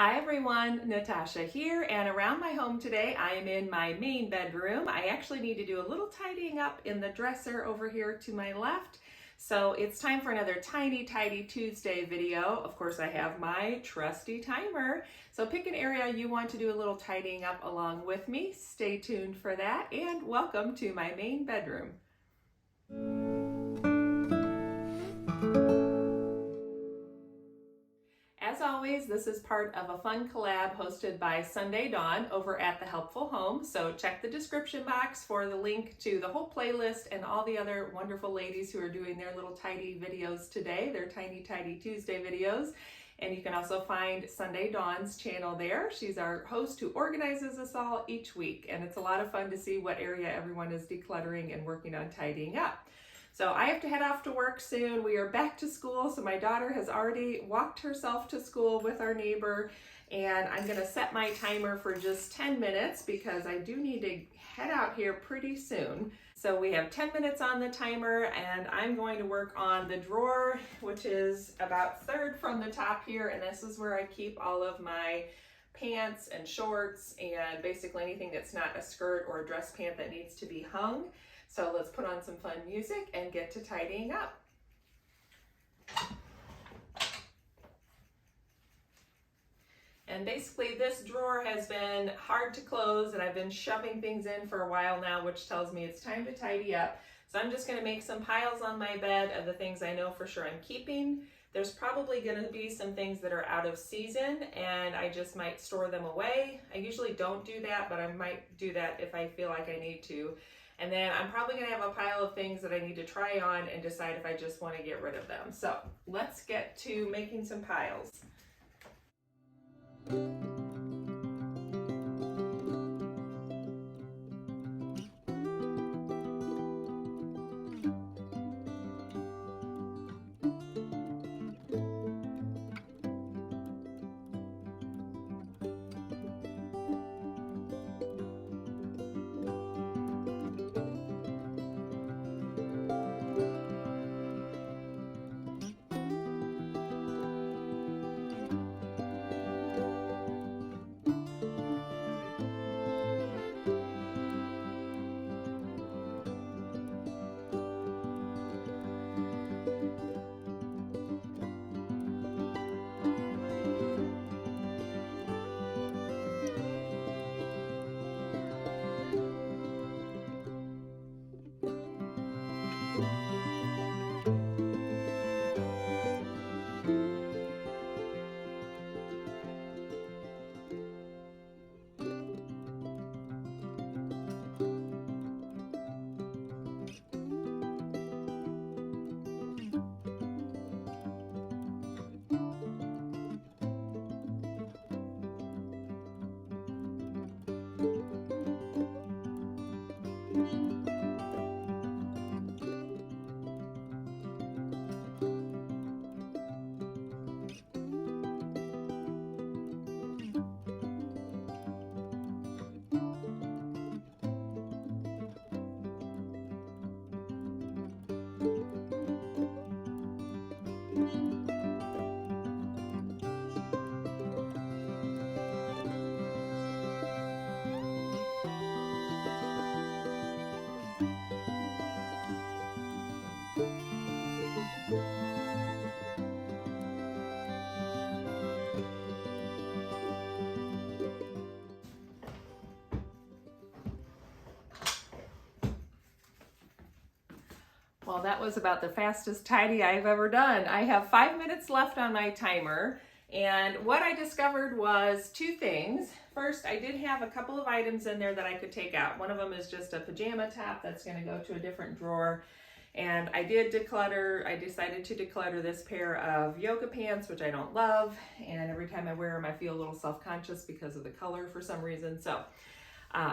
Hi everyone, Natasha here, and around my home today I am in my main bedroom. I actually need to do a little tidying up in the dresser over here to my left. So it's time for another Tiny Tidy Tuesday video. Of course I have my trusty timer. So pick an area you want to do a little tidying up along with me. Stay tuned for that, and welcome to my main bedroom. As always, this is part of a fun collab hosted by Sunday Dawn over at The Helpful Home. So check the description box for the link to the whole playlist and all the other wonderful ladies who are doing their little tidy videos today, their Tiny Tidy Tuesday videos. And you can also find Sunday Dawn's channel there. She's our host who organizes us all each week. And it's a lot of fun to see what area everyone is decluttering and working on tidying up. So I have to head off to work soon. We are back to school, so my daughter has already walked herself to school with our neighbor, and I'm gonna set my timer for just 10 minutes because I do need to head out here pretty soon. So we have 10 minutes on the timer, and I'm going to work on the drawer, which is about third from the top here, and this is where I keep all of my pants and shorts and basically anything that's not a skirt or a dress pant that needs to be hung. So let's put on some fun music and get to tidying up. And basically this drawer has been hard to close, and I've been shoving things in for a while now, which tells me it's time to tidy up. So I'm just going to make some piles on my bed of the things I know for sure I'm keeping. There's probably going to be some things that are out of season, and I just might store them away. I usually don't do that, but I might do that if I feel like I need to. And then I'm probably gonna have a pile of things that I need to try on and decide if I just wanna get rid of them. So let's get to making some piles. Well, that was about the fastest tidy I've ever done. I have 5 minutes left on my timer, and what I discovered was two things. First, I did have a couple of items in there that I could take out. One of them is just a pajama top that's going to go to a different drawer. And I decided to declutter this pair of yoga pants, which I don't love. And every time I wear them, I feel a little self-conscious because of the color for some reason. So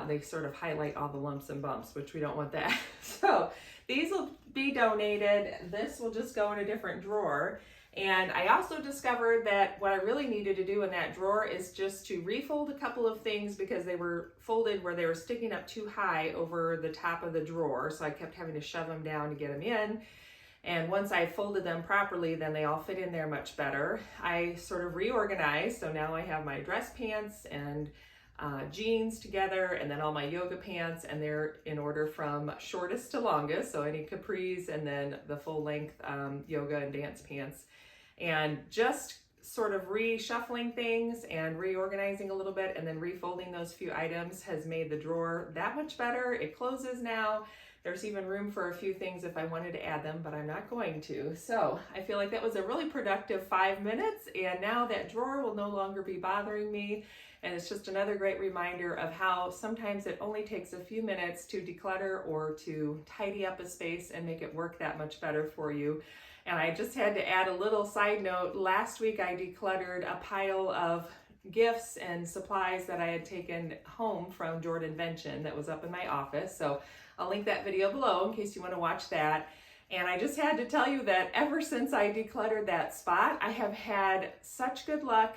they sort of highlight all the lumps and bumps, which we don't want that. So these will be donated. This will just go in a different drawer. And I also discovered that what I really needed to do in that drawer is just to refold a couple of things because they were folded where they were sticking up too high over the top of the drawer. So I kept having to shove them down to get them in. And once I folded them properly, then they all fit in there much better. I sort of reorganized, so now I have my dress pants and jeans together, and then all my yoga pants, and they're in order from shortest to longest, so any capris, and then the full length yoga and dance pants. And just sort of reshuffling things and reorganizing a little bit and then refolding those few items has made the drawer that much better. It closes now. There's even room for a few things if I wanted to add them, but I'm not going to. So I feel like that was a really productive 5 minutes, and now that drawer will no longer be bothering me. And it's just another great reminder of how sometimes it only takes a few minutes to declutter or to tidy up a space and make it work that much better for you. And I just had to add a little side note. Last week I decluttered a pile of gifts and supplies that I had taken home from Jordanvention that was up in my office. So I'll link that video below in case you want to watch that. And I just had to tell you that ever since I decluttered that spot, I have had such good luck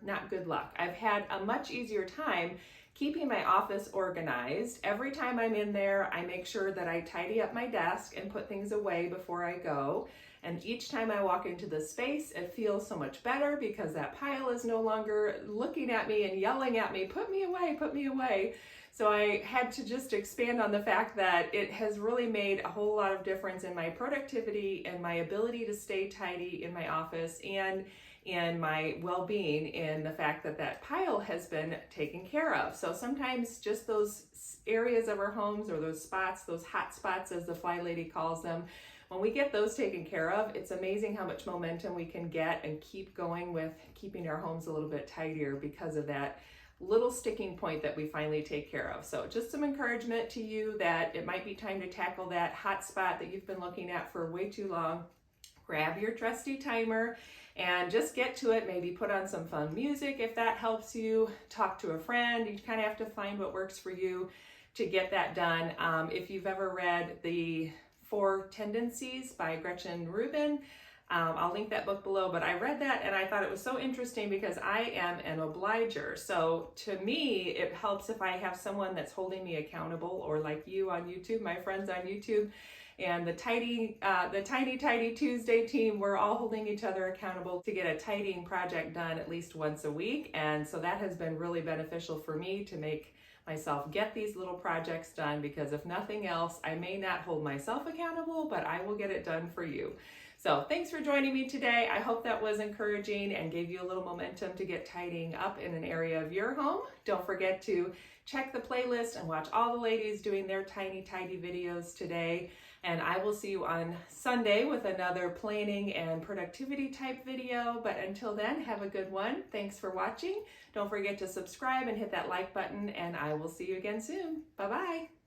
not good luck, I've had a much easier time keeping my office organized. Every time I'm in there, I make sure that I tidy up my desk and put things away before I go. And each time I walk into the space, it feels so much better because that pile is no longer looking at me and yelling at me, put me away, put me away. So I had to just expand on the fact that it has really made a whole lot of difference in my productivity and my ability to stay tidy in my office, and in my well-being, in the fact that that pile has been taken care of. So sometimes just those areas of our homes, or those spots, those hot spots as the Fly Lady calls them, when we get those taken care of, it's amazing how much momentum we can get and keep going with keeping our homes a little bit tidier because of that little sticking point that we finally take care of. So just some encouragement to you that it might be time to tackle that hot spot that you've been looking at for way too long. Grab your trusty timer and just get to it. Maybe put on some fun music if that helps you. Talk to a friend. You kind of have to find what works for you to get that done. If you've ever read the Four Tendencies by Gretchen Rubin, I'll link that book below, but I read that and I thought it was so interesting because I am an obliger. So to me, it helps if I have someone that's holding me accountable, or like you on YouTube, my friends on YouTube, and the Tidy Tuesday team, we're all holding each other accountable to get a tidying project done at least once a week. And so that has been really beneficial for me to make myself get these little projects done, because if nothing else, I may not hold myself accountable, but I will get it done for you. So thanks for joining me today. I hope that was encouraging and gave you a little momentum to get tidying up in an area of your home. Don't forget to check the playlist and watch all the ladies doing their tiny tidy videos today. And I will see you on Sunday with another planning and productivity type video. But until then, have a good one. Thanks for watching. Don't forget to subscribe and hit that like button, and I will see you again soon. Bye-bye.